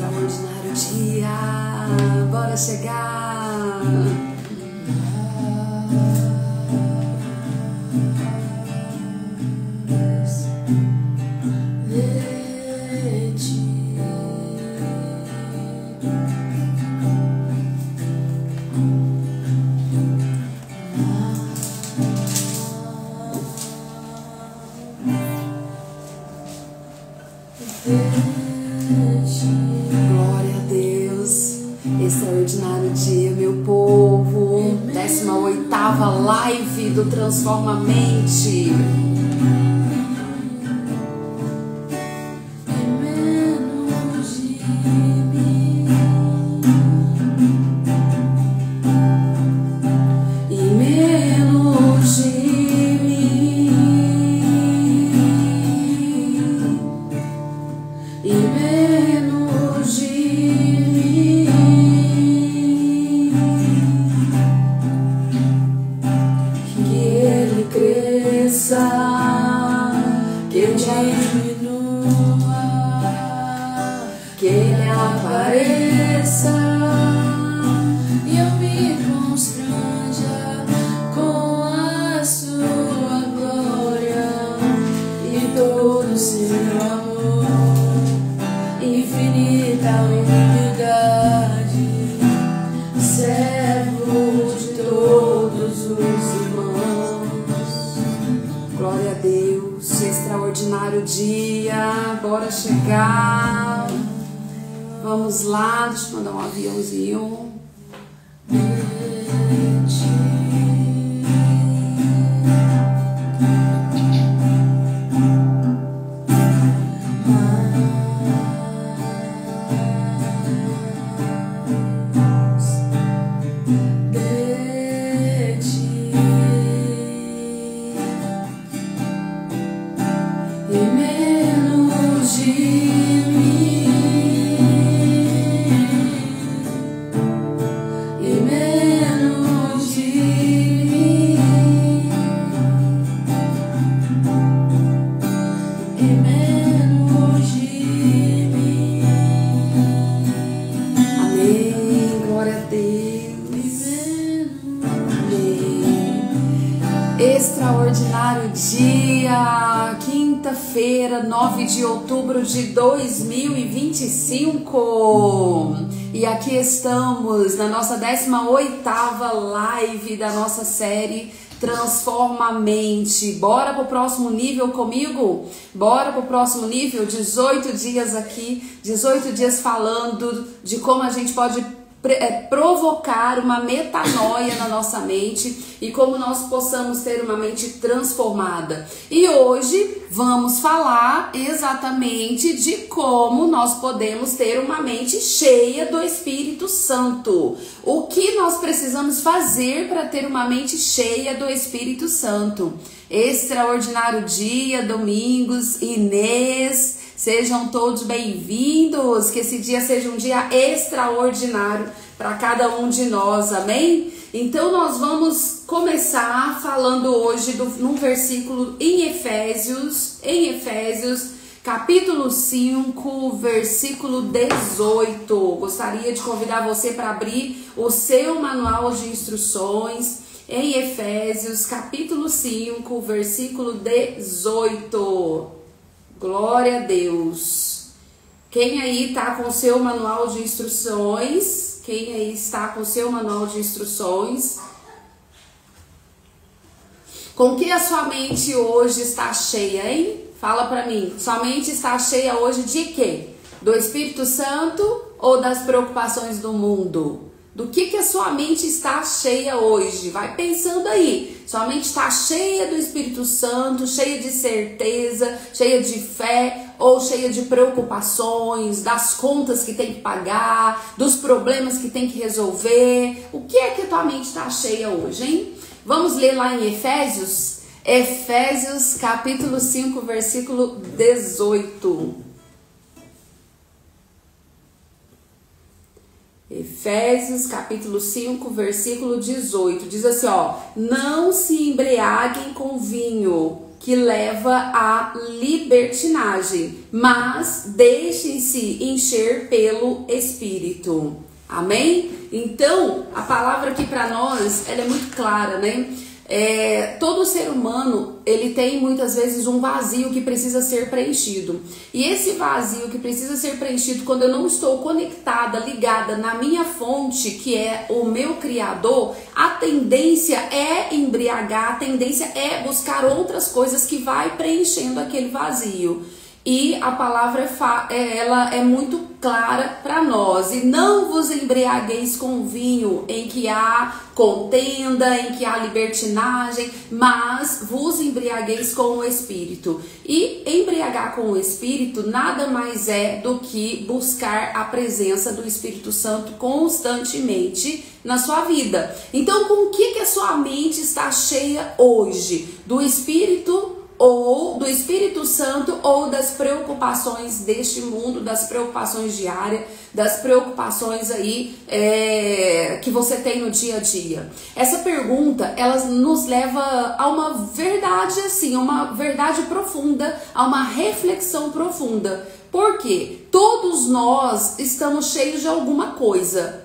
extraordinário dia, bora chegar. Glória a Deus, extraordinário dia, meu povo. 18ª live do Transforma Mente. Extraordinário dia, bora chegar. Vamos lá, deixa eu mandar um aviãozinho. Extraordinário dia, quinta-feira, 9 de outubro de 2025. E aqui estamos na nossa 18ª live da nossa série Transforma a Mente. Bora pro próximo nível comigo? Bora pro próximo nível? 18 dias aqui, 18 dias falando de como a gente pode provocar uma metanoia na nossa mente e como nós possamos ter uma mente transformada. E hoje vamos falar exatamente de como nós podemos ter uma mente cheia do Espírito Santo. O que nós precisamos fazer para ter uma mente cheia do Espírito Santo? Extraordinário dia, Domingos, Inês. Sejam todos bem-vindos, que esse dia seja um dia extraordinário para cada um de nós, amém? Então nós vamos começar falando hoje num versículo em Efésios, capítulo 5, versículo 18. Gostaria de convidar você para abrir o seu manual de instruções em Efésios, capítulo 5, versículo 18. Glória a Deus. Quem aí está com o seu manual de instruções? Quem aí está com o seu manual de instruções? Com que a sua mente hoje está cheia, hein? Fala pra mim. Sua mente está cheia hoje de quê? Do Espírito Santo ou das preocupações do mundo? Do que a sua mente está cheia hoje? Vai pensando aí. Sua mente está cheia do Espírito Santo, cheia de certeza, cheia de fé ou cheia de preocupações, das contas que tem que pagar, dos problemas que tem que resolver? O que é que a tua mente está cheia hoje, hein? Vamos ler lá em Efésios? Efésios capítulo 5, versículo 18. Efésios capítulo 5, versículo 18, diz assim, ó: não se embriaguem com vinho, que leva à libertinagem, mas deixem-se encher pelo Espírito. Amém? Então, a palavra aqui para nós, ela é muito clara, né? Todo ser humano, ele tem muitas vezes um vazio que precisa ser preenchido. E esse vazio que precisa ser preenchido, quando eu não estou conectada, ligada na minha fonte, que é o meu Criador, a tendência é embriagar, a tendência é buscar outras coisas que vai preenchendo aquele vazio. E a palavra ela é muito clara para nós. E não vos embriagueis com vinho em que há contenda, em que há libertinagem, mas vos embriagueis com o Espírito. E embriagar com o Espírito nada mais é do que buscar a presença do Espírito Santo constantemente na sua vida. Então, com o que a sua mente está cheia hoje? Do Espírito ou do Espírito Santo, ou das preocupações deste mundo, das preocupações diárias, das preocupações aí que você tem no dia a dia? Essa pergunta, ela nos leva a uma verdade assim, uma verdade profunda, a uma reflexão profunda. Por quê? Todos nós estamos cheios de alguma coisa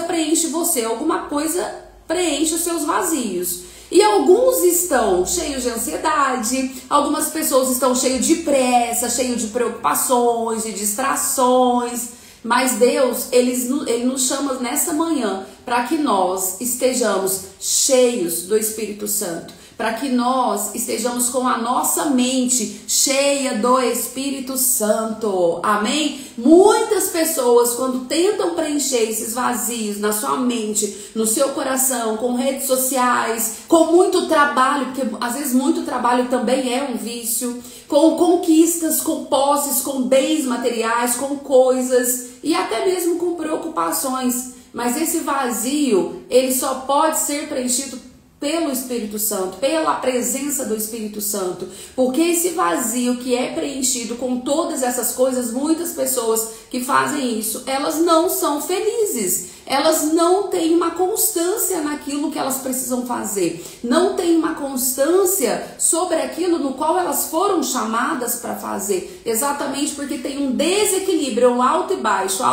preenche você, alguma coisa preenche os seus vazios. E alguns estão cheios de ansiedade, algumas pessoas estão cheios de pressa, cheios de preocupações, de distrações. Mas Deus, Ele nos chama nessa manhã para que nós estejamos cheios do Espírito Santo, para que nós estejamos com a nossa mente cheia do Espírito Santo. Amém? Muitas pessoas, quando tentam preencher esses vazios na sua mente, no seu coração, com redes sociais, com muito trabalho, porque às vezes muito trabalho também é um vício, com conquistas, com posses, com bens materiais, com coisas e até mesmo com preocupações. Mas esse vazio, ele só pode ser preenchido pelo Espírito Santo, pela presença do Espírito Santo, porque esse vazio que é preenchido com todas essas coisas, muitas pessoas que fazem isso, elas não são felizes, elas não têm uma constância naquilo que elas precisam fazer, não têm uma constância sobre aquilo no qual elas foram chamadas para fazer, exatamente porque tem um desequilíbrio, um alto e baixo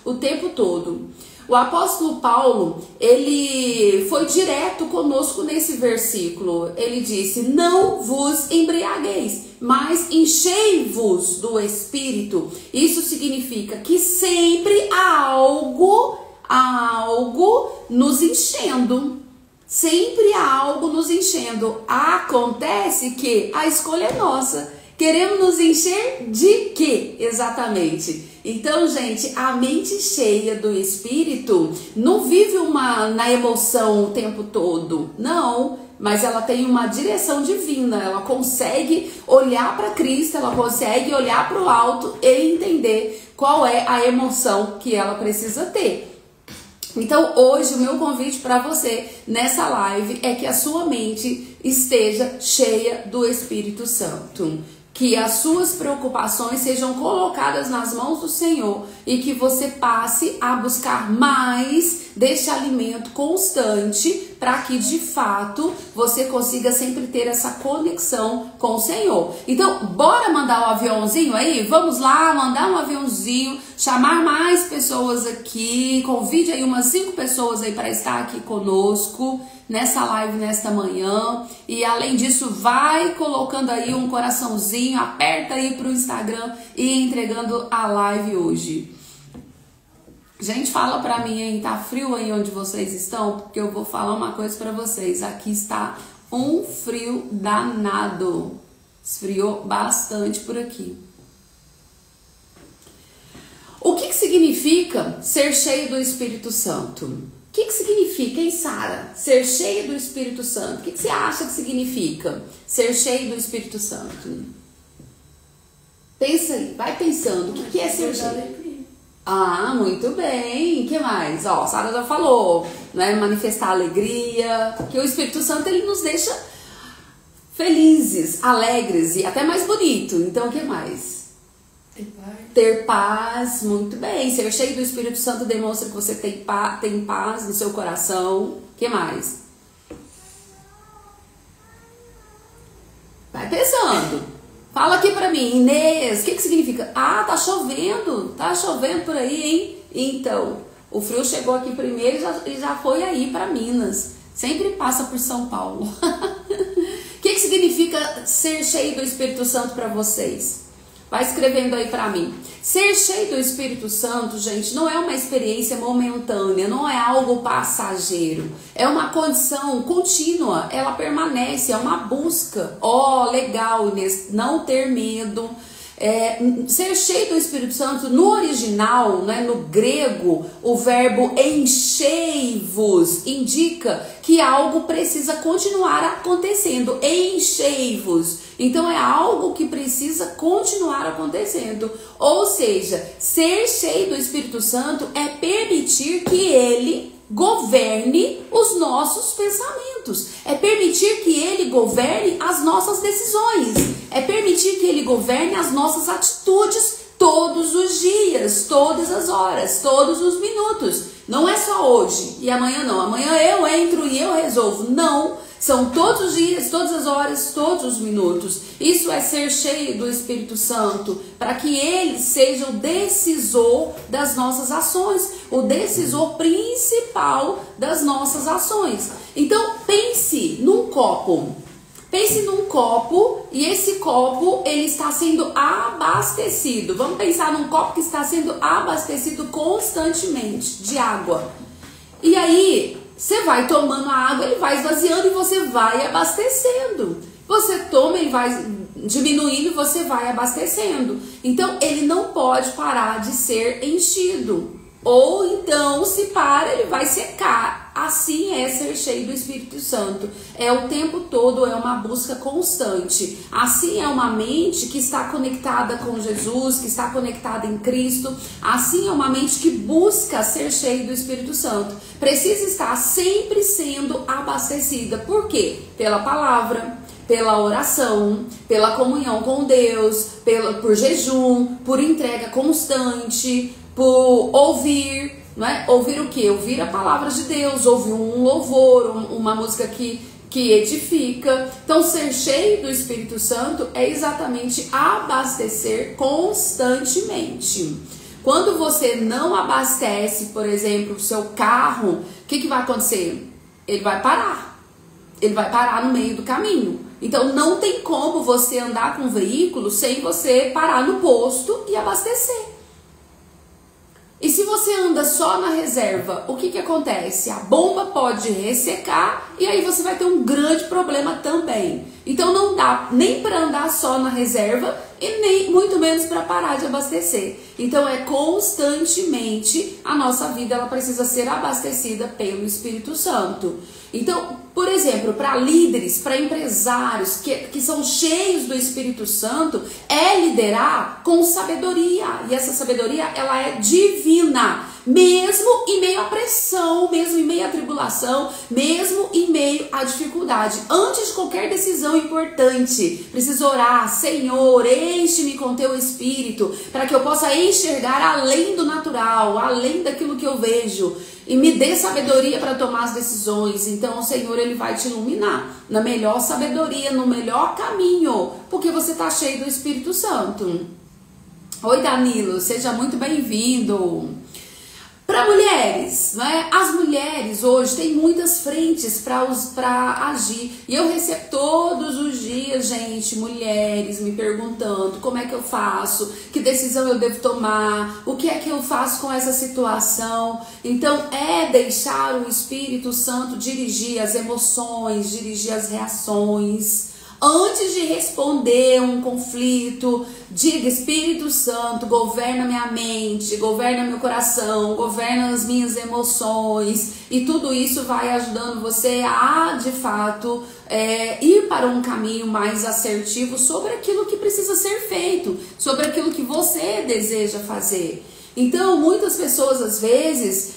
o tempo todo. O apóstolo Paulo, ele foi direto conosco nesse versículo. Ele disse: não vos embriagueis, mas enchei-vos do Espírito. Isso significa que sempre há algo nos enchendo. Sempre há algo nos enchendo. Acontece que a escolha é nossa. Queremos nos encher de quê, exatamente? Então, gente, a mente cheia do Espírito não vive na emoção o tempo todo, não. Mas ela tem uma direção divina, ela consegue olhar para Cristo, ela consegue olhar para o alto e entender qual é a emoção que ela precisa ter. Então, hoje, o meu convite para você nessa live é que a sua mente esteja cheia do Espírito Santo. Que as suas preocupações sejam colocadas nas mãos do Senhor e que você passe a buscar mais deste alimento constante para que de fato você consiga sempre ter essa conexão com o Senhor. Então, bora mandar um aviãozinho aí? Vamos lá, mandar um aviãozinho, chamar mais pessoas aqui, convide aí umas 5 pessoas aí para estar aqui conosco nessa live nesta manhã. E além disso, vai colocando aí um coraçãozinho, aperta aí pro Instagram e entregando a live hoje. Gente, fala pra mim aí, tá frio aí onde vocês estão? Porque eu vou falar uma coisa pra vocês. Aqui está um frio danado. Esfriou bastante por aqui. O que significa ser cheio do Espírito Santo? O que significa, hein, Sara? Ser cheio do Espírito Santo. O que você acha que significa ser cheio do Espírito Santo? Pensa aí, vai pensando. O que é ser cheio? Ah, muito bem. O que mais? Ó, Sara já falou, né? Manifestar alegria. Que o Espírito Santo, ele nos deixa felizes, alegres e até mais bonito. Então, o que mais? Ter paz, muito bem. Ser cheio do Espírito Santo demonstra que você tem paz no seu coração. O que mais? Vai pensando. Fala aqui pra mim, Inês, o que significa? Ah, tá chovendo por aí, hein? Então, o frio chegou aqui primeiro e já foi aí pra Minas. Sempre passa por São Paulo. O que significa ser cheio do Espírito Santo pra vocês? Vai escrevendo aí pra mim. Ser cheio do Espírito Santo, gente, não é uma experiência momentânea, não é algo passageiro. É uma condição contínua, ela permanece, é uma busca. Legal, Inês, não ter medo. Ser cheio do Espírito Santo, no original, né, no grego, o verbo enchei-vos indica que algo precisa continuar acontecendo. Enchei-vos. Então é algo que precisa continuar acontecendo. Ou seja, ser cheio do Espírito Santo é permitir que ele governe os nossos pensamentos, é permitir que ele governe as nossas decisões, é permitir que ele governe as nossas atitudes todos os dias, todas as horas, todos os minutos. Não é só hoje e amanhã não, amanhã eu entro e eu resolvo. Não, são todos os dias, todas as horas, todos os minutos. Isso é ser cheio do Espírito Santo, para que ele seja o decisor das nossas ações, o decisor principal das nossas ações. Então pense num copo. Pense num copo e esse copo ele está sendo abastecido. Vamos pensar num copo que está sendo abastecido constantemente de água. E aí você vai tomando a água, ele vai esvaziando e você vai abastecendo. Você toma, ele vai diminuindo e você vai abastecendo. Então ele não pode parar de ser enchido. Ou então, se para, ele vai secar. Assim é ser cheio do Espírito Santo. É o tempo todo, é uma busca constante. Assim é uma mente que está conectada com Jesus, que está conectada em Cristo. Assim é uma mente que busca ser cheio do Espírito Santo. Precisa estar sempre sendo abastecida. Por quê? Pela palavra, pela oração, pela comunhão com Deus, por jejum, por entrega constante, por ouvir, não é? Ouvir o quê? Ouvir a palavra de Deus, ouvir um louvor, uma música que edifica. Então, ser cheio do Espírito Santo é exatamente abastecer constantemente. Quando você não abastece, por exemplo, o seu carro, o que vai acontecer? Ele vai parar. Ele vai parar no meio do caminho. Então, não tem como você andar com um veículo sem você parar no posto e abastecer. E se você anda só na reserva, o que acontece? A bomba pode ressecar e aí você vai ter um grande problema também. Então não dá nem para andar só na reserva e nem muito menos para parar de abastecer. Então é constantemente a nossa vida, ela precisa ser abastecida pelo Espírito Santo. Então, por exemplo, para líderes, para empresários que são cheios do Espírito Santo, é liderar com sabedoria. E essa sabedoria, ela é divina. Mesmo em meio à pressão, mesmo em meio à tribulação, mesmo em meio à dificuldade. Antes de qualquer decisão importante, preciso orar: Senhor, enche-me com teu Espírito, para que eu possa enxergar além do natural, além daquilo que eu vejo. E me dê sabedoria para tomar as decisões. Então o Senhor, ele vai te iluminar na melhor sabedoria, no melhor caminho, porque você está cheio do Espírito Santo. Oi, Danilo, seja muito bem-vindo. Para mulheres, né? As mulheres hoje têm muitas frentes para agir. E eu recebo todos os dias, gente, mulheres me perguntando como é que eu faço, que decisão eu devo tomar, o que é que eu faço com essa situação. Então é deixar o Espírito Santo dirigir as emoções, dirigir as reações. Antes de responder um conflito, diga: Espírito Santo, governa minha mente, governa meu coração, governa as minhas emoções. E tudo isso vai ajudando você a, de fato, ir para um caminho mais assertivo sobre aquilo que precisa ser feito, sobre aquilo que você deseja fazer. Então, muitas pessoas, às vezes,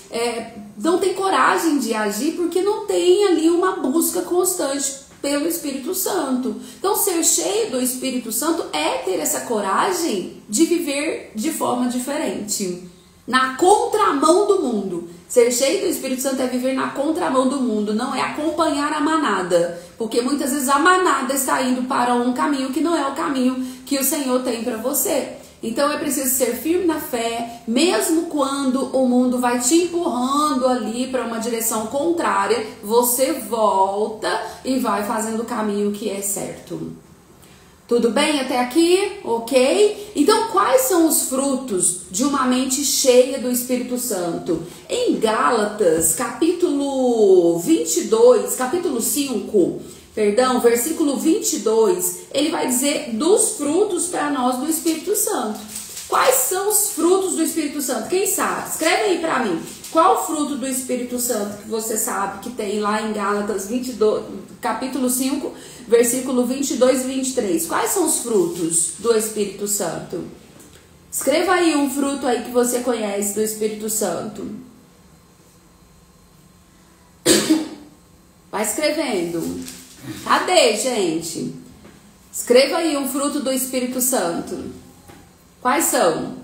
não têm coragem de agir porque não tem ali uma busca constante pelo Espírito Santo. Então, ser cheio do Espírito Santo é ter essa coragem de viver de forma diferente. na contramão do mundo. Ser cheio do Espírito Santo é viver na contramão do mundo, não é acompanhar a manada. Porque muitas vezes a manada está indo para um caminho que não é o caminho que o Senhor tem para você. Então é preciso ser firme na fé, mesmo quando o mundo vai te empurrando ali para uma direção contrária, você volta e vai fazendo o caminho que é certo. Tudo bem até aqui? Ok? Então, quais são os frutos de uma mente cheia do Espírito Santo? Em Gálatas, capítulo 22, capítulo 5, perdão, versículo 22, ele vai dizer dos frutos para nós do Espírito Santo. Quais são os frutos do Espírito Santo? Quem sabe? Escreve aí para mim. Qual fruto do Espírito Santo que você sabe que tem lá em Gálatas 22, capítulo 5, versículo 22 e 23? Quais são os frutos do Espírito Santo? Escreva aí um fruto aí que você conhece do Espírito Santo. Vai escrevendo. Cadê, gente? Escreva aí um fruto do Espírito Santo. Quais são?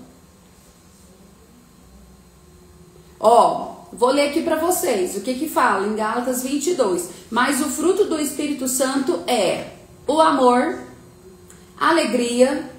Ó, vou ler aqui para vocês o que fala em Gálatas 22. Mas o fruto do Espírito Santo é o amor, a alegria,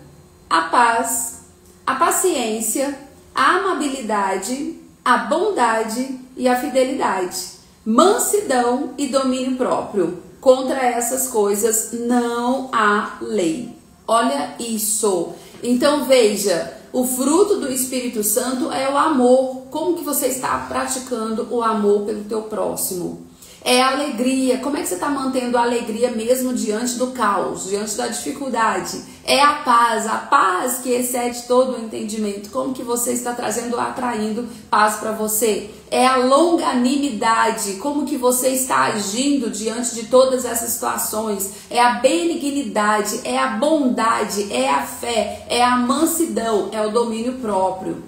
a paz, a paciência, a amabilidade, a bondade e a fidelidade, mansidão e domínio próprio. Contra essas coisas não há lei. Olha isso. Então veja, o fruto do Espírito Santo é o amor. Como que você está praticando o amor pelo teu próximo? É a alegria. Como é que você está mantendo a alegria mesmo diante do caos, diante da dificuldade? É a paz que excede todo o entendimento. Como que você está atraindo paz para você? É a longanimidade. Como que você está agindo diante de todas essas situações? É a benignidade, é a bondade, é a fé, é a mansidão, é o domínio próprio.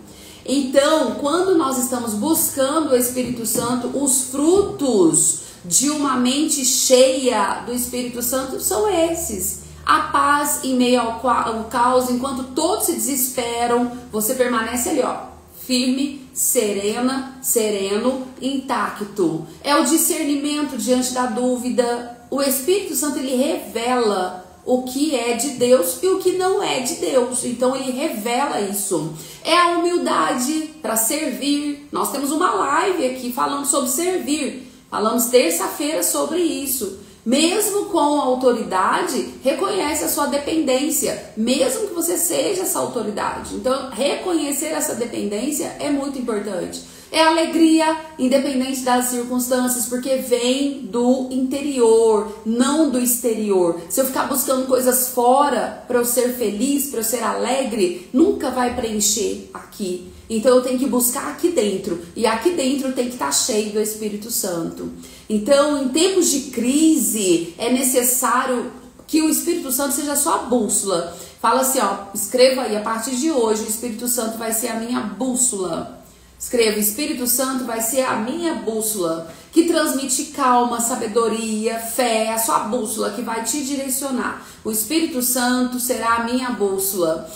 Então, quando nós estamos buscando o Espírito Santo, os frutos de uma mente cheia do Espírito Santo são esses. A paz em meio ao caos, enquanto todos se desesperam, você permanece ali, ó, firme, sereno, intacto. É o discernimento diante da dúvida. O Espírito Santo, ele revela o que é de Deus e o que não é de Deus. Então ele revela isso. É a humildade para servir. Nós temos uma live aqui falando sobre servir. Falamos terça-feira sobre isso. Mesmo com a autoridade, reconhece a sua dependência, mesmo que você seja essa autoridade. Então, reconhecer essa dependência é muito importante. É alegria, independente das circunstâncias, porque vem do interior, não do exterior. Se eu ficar buscando coisas fora para eu ser feliz, para eu ser alegre, nunca vai preencher aqui. Então eu tenho que buscar aqui dentro, e aqui dentro tem que estar cheio do Espírito Santo. Então, em tempos de crise, é necessário que o Espírito Santo seja a sua bússola. Fala assim, ó, escreva aí, a partir de hoje, o Espírito Santo vai ser a minha bússola. Escreva, o Espírito Santo vai ser a minha bússola, que transmite calma, sabedoria, fé, a sua bússola que vai te direcionar. O Espírito Santo será a minha bússola.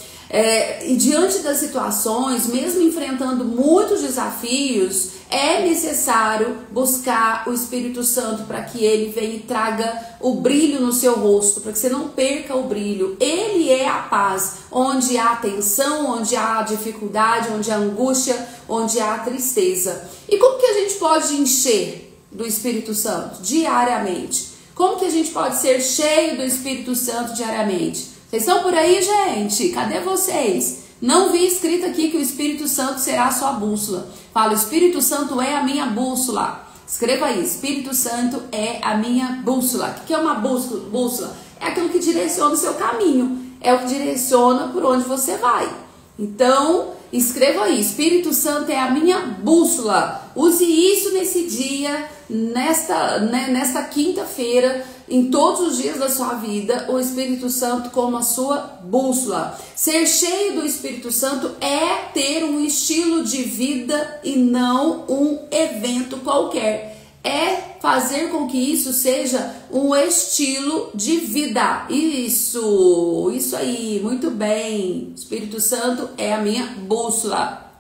E diante das situações, mesmo enfrentando muitos desafios, é necessário buscar o Espírito Santo para que ele venha e traga o brilho no seu rosto, para que você não perca o brilho. Ele é a paz, onde há tensão, onde há dificuldade, onde há angústia, onde há tristeza. E como que a gente pode encher do Espírito Santo diariamente? Como que a gente pode ser cheio do Espírito Santo diariamente? Vocês estão por aí, gente? Cadê vocês? Não vi escrito aqui que o Espírito Santo será a sua bússola. Fala, o Espírito Santo é a minha bússola. Escreva aí, Espírito Santo é a minha bússola. O que é uma bússola? É aquilo que direciona o seu caminho. É o que direciona por onde você vai. Então, escreva aí, Espírito Santo é a minha bússola. Use isso nesse dia, nesta quinta-feira, em todos os dias da sua vida, o Espírito Santo como a sua bússola. Ser cheio do Espírito Santo é ter um estilo de vida e não um evento qualquer. É fazer com que isso seja um estilo de vida. Isso aí, muito bem. O Espírito Santo é a minha bússola.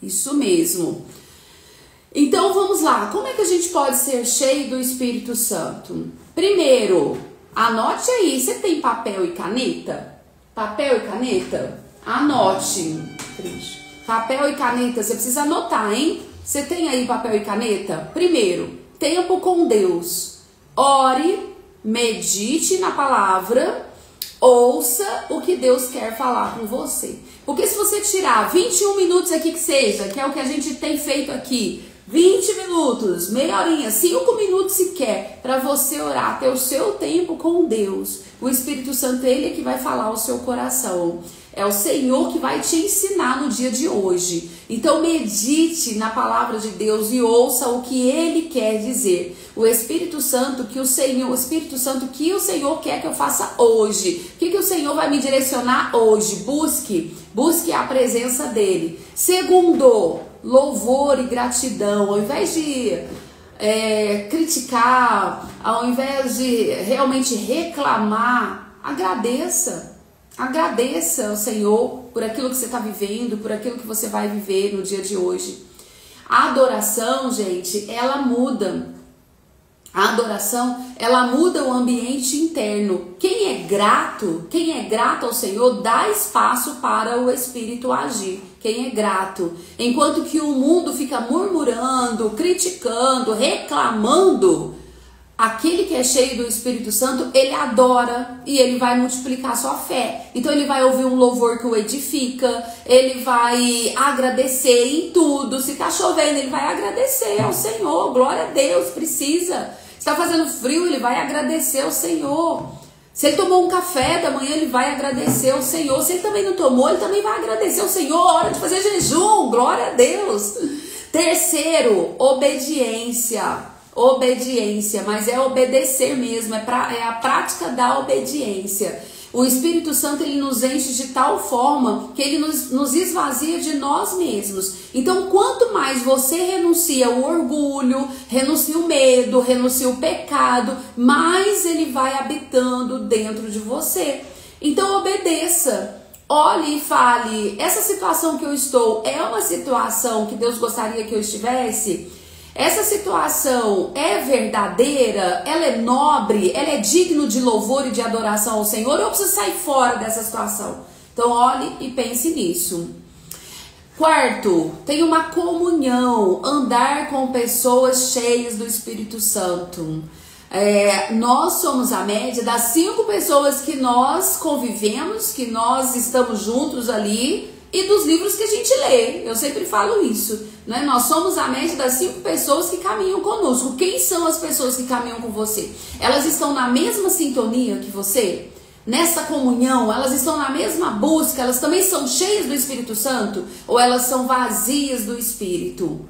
Isso mesmo. Então vamos lá, como é que a gente pode ser cheio do Espírito Santo? Primeiro, anote aí, você tem papel e caneta? Papel e caneta? Anote. Papel e caneta, você precisa anotar, hein? Você tem aí papel e caneta? Primeiro, tempo com Deus. Ore, medite na palavra, ouça o que Deus quer falar com você. Porque se você tirar 21 minutos aqui que seja, que é o que a gente tem feito aqui, 20 minutos, meia horinha, 5 minutos sequer, para você orar, ter o seu tempo com Deus. O Espírito Santo, ele é que vai falar ao seu coração. É o Senhor que vai te ensinar no dia de hoje. Então medite na palavra de Deus e ouça o que Ele quer dizer. O Espírito Santo que o Senhor quer que eu faça hoje. O que o Senhor vai me direcionar hoje? Busque a presença dEle. Segundo, louvor e gratidão. Ao invés de criticar, ao invés de realmente reclamar, agradeça. Agradeça ao Senhor por aquilo que você está vivendo, por aquilo que você vai viver no dia de hoje. A adoração, gente, ela muda. A adoração, ela muda o ambiente interno. Quem é grato ao Senhor, dá espaço para o Espírito agir. Quem é grato. Enquanto que o mundo fica murmurando, criticando, reclamando, aquele que é cheio do Espírito Santo, ele adora e ele vai multiplicar sua fé. Então ele vai ouvir um louvor que o edifica, ele vai agradecer em tudo. Se tá chovendo, ele vai agradecer ao Senhor. Glória a Deus, precisa. Se tá fazendo frio, ele vai agradecer ao Senhor. Se ele tomou um café da manhã, ele vai agradecer ao Senhor. Se ele também não tomou, ele também vai agradecer ao Senhor. Hora de fazer jejum, glória a Deus. Terceiro, obediência. Obediência, mas é obedecer mesmo, é a prática da obediência. O Espírito Santo, ele nos enche de tal forma que ele nos esvazia de nós mesmos. Então, quanto mais você renuncia o orgulho, renuncia o medo, renuncia o pecado, mais ele vai habitando dentro de você. Então, obedeça. Olhe e fale, essa situação que eu estou é uma situação que Deus gostaria que eu estivesse? Essa situação é verdadeira? Ela é nobre? Ela é digno de louvor e de adoração ao Senhor? Ou eu preciso sair fora dessa situação? Então olhe e pense nisso. Quarto, tem uma comunhão, andar com pessoas cheias do Espírito Santo. Nós somos a média das 5 pessoas que nós convivemos, que nós estamos juntos ali, e dos livros que a gente lê. Eu sempre falo isso, né? Nós somos a média das 5 pessoas que caminham conosco. Quem são as pessoas que caminham com você? Elas estão na mesma sintonia que você? Nessa comunhão? Elas estão na mesma busca? Elas também são cheias do Espírito Santo? Ou elas são vazias do Espírito?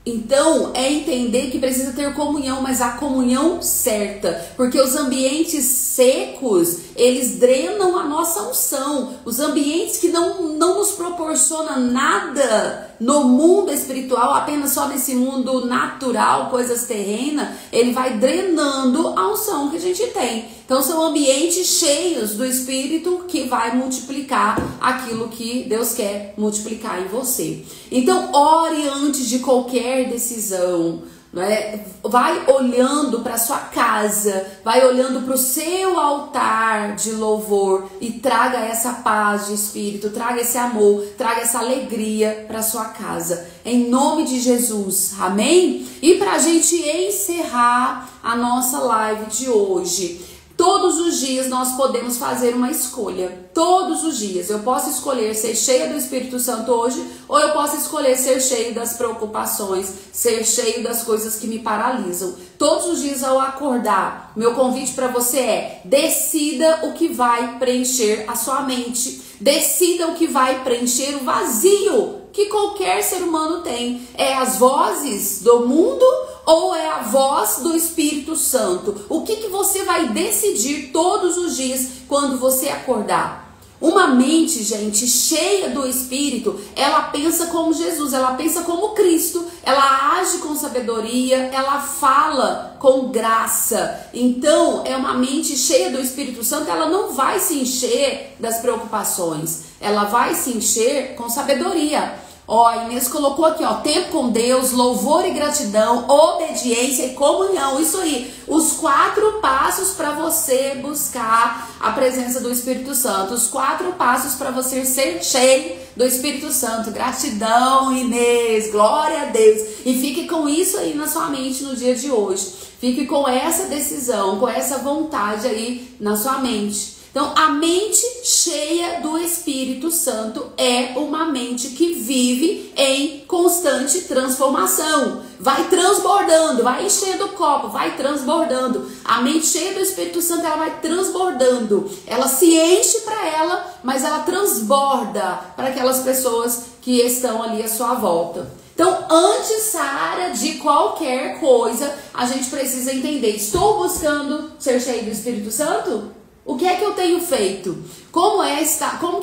Então, é entender que precisa ter comunhão, mas a comunhão certa. Porque os ambientes secos, eles drenam a nossa unção. Os ambientes que não nos proporcionam nada no mundo espiritual, apenas só nesse mundo natural, coisas terrenas, ele vai drenando a unção que a gente tem. Então, são ambientes cheios do Espírito que vai multiplicar aquilo que Deus quer multiplicar em você. Então, ore antes de qualquer decisão, né? Vai olhando para sua casa, vai olhando para o seu altar de louvor e traga essa paz de espírito, traga esse amor, traga essa alegria para sua casa, em nome de Jesus, amém? E para a gente encerrar a nossa live de hoje, todos os dias nós podemos fazer uma escolha. Todos os dias. Eu posso escolher ser cheia do Espírito Santo hoje, ou eu posso escolher ser cheio das preocupações, ser cheio das coisas que me paralisam. Todos os dias ao acordar, meu convite para você é: decida o que vai preencher a sua mente. Decida o que vai preencher o vazio que qualquer ser humano tem. É as vozes do mundo ou é a voz do Espírito Santo? O que você vai decidir todos os dias quando você acordar? Uma mente, gente, cheia do Espírito, ela pensa como Jesus, ela pensa como Cristo, ela age com sabedoria, ela fala com graça. Então, é uma mente cheia do Espírito Santo, ela não vai se encher das preocupações, ela vai se encher com sabedoria. Ó, a Inês colocou aqui, ó, tempo com Deus, louvor e gratidão, obediência e comunhão. Isso aí, os 4 passos para você buscar a presença do Espírito Santo. Os 4 passos para você ser cheio do Espírito Santo. Gratidão, Inês, glória a Deus. E fique com isso aí na sua mente no dia de hoje. Fique com essa decisão, com essa vontade aí na sua mente. Então, a mente cheia do Espírito Santo é uma mente que vive em constante transformação. Vai transbordando, vai enchendo o copo, vai transbordando. A mente cheia do Espírito Santo, ela vai transbordando. Ela se enche para ela, mas ela transborda para aquelas pessoas que estão ali à sua volta. Então, antes, Sara, de qualquer coisa, a gente precisa entender. Estou buscando ser cheio do Espírito Santo? O que é que eu tenho feito? Como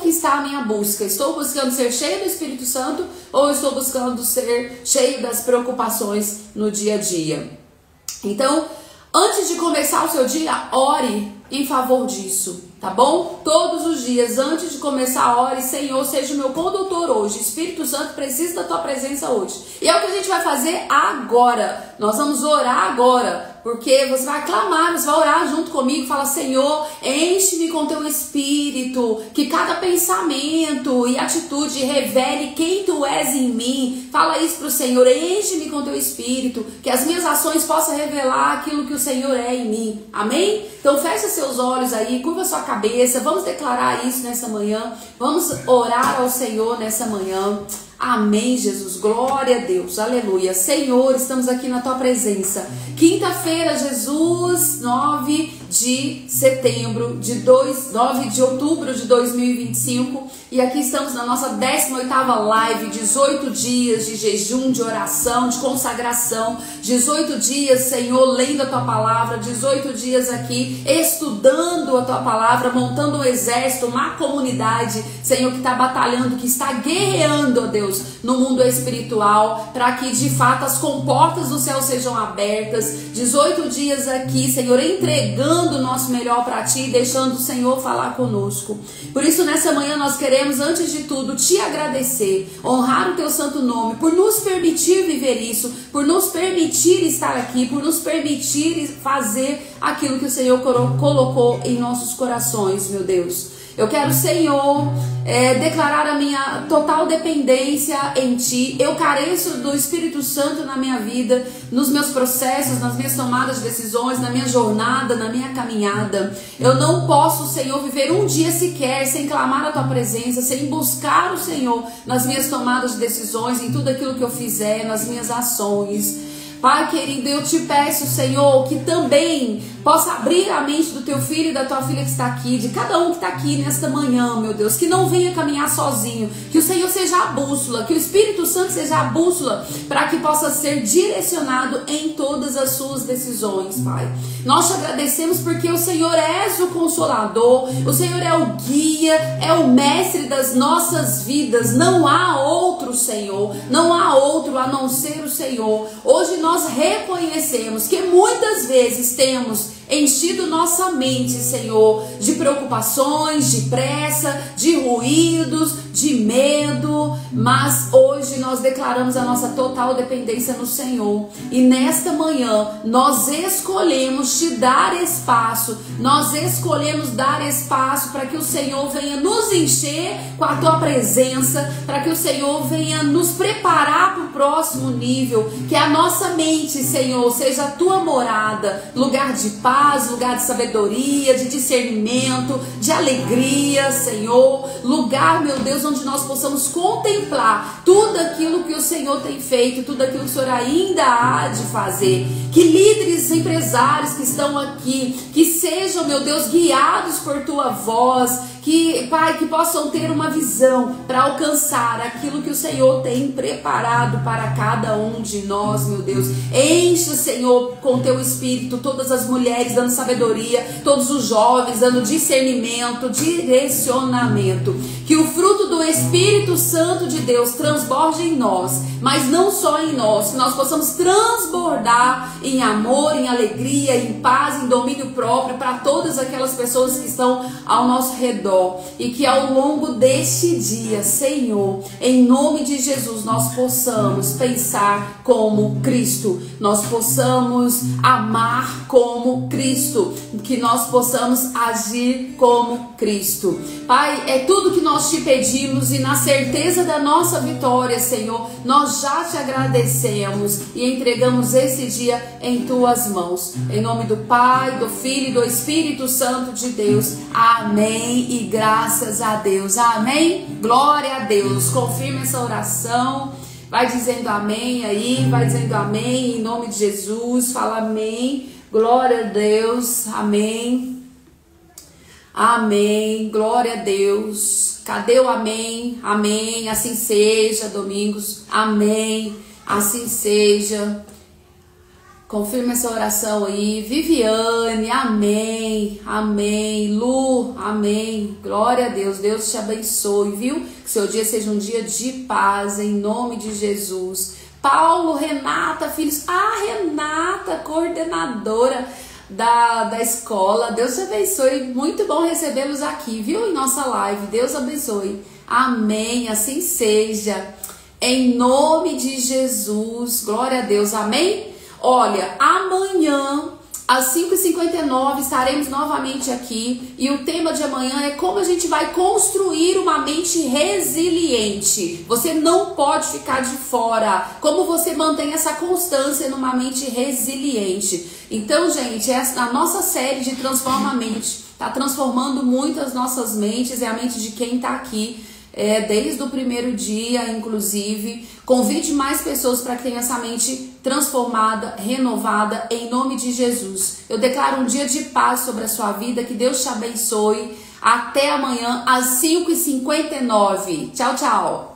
que está a minha busca? Estou buscando ser cheio do Espírito Santo ou estou buscando ser cheio das preocupações no dia a dia? Então, antes de começar o seu dia, ore em favor disso, tá bom? Todos os dias, antes de começar, ore: Senhor, seja o meu condutor hoje. Espírito Santo, precisa da tua presença hoje. E é o que a gente vai fazer agora. Nós vamos orar agora. Porque você vai clamar, você vai orar junto comigo, fala: Senhor, enche-me com teu Espírito, que cada pensamento e atitude revele quem tu és em mim. Fala isso pro Senhor: enche-me com teu Espírito, que as minhas ações possam revelar aquilo que o Senhor é em mim. Amém? Então fecha seus olhos aí, curva sua cabeça, vamos declarar isso nessa manhã, vamos orar ao Senhor nessa manhã. Amém, Jesus, glória a Deus, aleluia. Senhor, estamos aqui na tua presença. Quinta-feira, Jesus, 9 de outubro de 2025. E aqui estamos na nossa 18ª live, 18 dias de jejum, de oração, de consagração. 18 dias, Senhor, lendo a tua palavra. 18 dias aqui, estudando a tua palavra, montando um exército, uma comunidade, Senhor, que está batalhando, que está guerreando, ó Deus, no mundo espiritual, para que de fato as comportas do céu sejam abertas. 18 dias aqui, Senhor, entregando o nosso melhor para ti, deixando o Senhor falar conosco. Por isso, nessa manhã nós queremos, antes de tudo, te agradecer, honrar o teu santo nome, por nos permitir viver isso, por nos permitir estar aqui, por nos permitir fazer aquilo que o Senhor colocou em nossos corações, meu Deus. Eu quero, Senhor, declarar a minha total dependência em Ti. Eu careço do Espírito Santo na minha vida, nos meus processos, nas minhas tomadas de decisões, na minha jornada, na minha caminhada. Eu não posso, Senhor, viver um dia sequer sem clamar a Tua presença, sem buscar o Senhor nas minhas tomadas de decisões, em tudo aquilo que eu fizer, nas minhas ações. Pai querido, eu te peço, Senhor, que também possa abrir a mente do teu filho e da tua filha que está aqui, de cada um que está aqui nesta manhã, meu Deus, que não venha caminhar sozinho, que o Senhor seja a bússola, que o Espírito Santo seja a bússola, para que possa ser direcionado em todas as suas decisões, Pai. Nós te agradecemos porque o Senhor és o Consolador, o Senhor é o guia, é o mestre das nossas vidas. Não há outro Senhor, não há outro a não ser o Senhor. Hoje nós reconhecemos que muitas vezes temos enchido nossa mente, Senhor, de preocupações, de pressa, de ruídos, de medo, mas hoje nós declaramos a nossa total dependência no Senhor. E nesta manhã nós escolhemos te dar espaço, nós escolhemos dar espaço para que o Senhor venha nos encher com a tua presença, para que o Senhor venha nos preparar para o próximo nível, que a nossa mente, Senhor, seja a tua morada, lugar de paz, lugar de sabedoria, de discernimento, de alegria, Senhor, lugar, meu Deus, onde nós possamos contemplar tudo aquilo que o Senhor tem feito, tudo aquilo que o Senhor ainda há de fazer. Que líderes empresários que estão aqui, que sejam, meu Deus, guiados por tua voz, que, Pai, que possam ter uma visão para alcançar aquilo que o Senhor tem preparado para cada um de nós, meu Deus. Enche, Senhor, com teu Espírito, todas as mulheres dando sabedoria, todos os jovens dando discernimento, direcionamento. Que o fruto do Espírito Santo de Deus transborde em nós, mas não só em nós, que nós possamos transbordar em amor, em alegria, em paz, em domínio próprio para todas aquelas pessoas que estão ao nosso redor. melhor e que ao longo deste dia, Senhor, em nome de Jesus, nós possamos pensar como Cristo, nós possamos amar como Cristo, que nós possamos agir como Cristo. Pai, é tudo que nós te pedimos e na certeza da nossa vitória, Senhor, nós já te agradecemos e entregamos esse dia em tuas mãos. Em nome do Pai, do Filho e do Espírito Santo de Deus. Amém e graças a Deus. Amém. Glória a Deus. Confirma essa oração. Vai dizendo amém aí, vai dizendo amém em nome de Jesus. Fala amém. Glória a Deus. Amém. Amém. Glória a Deus. Cadê o amém? Amém. Assim seja, Domingos. Amém. Assim seja. Confirma essa oração aí. Viviane, amém, amém. Lu, amém. Glória a Deus, Deus te abençoe, viu? Que seu dia seja um dia de paz, em nome de Jesus. Paulo, Renata, filhos. Renata, coordenadora da escola. Deus te abençoe. Muito bom recebê-los aqui, viu? Em nossa live. Deus abençoe. Amém, assim seja. Em nome de Jesus. Glória a Deus, amém? Olha, amanhã, às 5h59, estaremos novamente aqui. E o tema de amanhã é como a gente vai construir uma mente resiliente. Você não pode ficar de fora. Como você mantém essa constância numa mente resiliente. Então, gente, a nossa série de Transforma a Mente está transformando muito as nossas mentes. É a mente de quem está aqui. Desde o primeiro dia, inclusive. Convide mais pessoas para que tenham essa mente transformada, renovada, em nome de Jesus. Eu declaro um dia de paz sobre a sua vida, que Deus te abençoe. Até amanhã às 5h59. Tchau, tchau.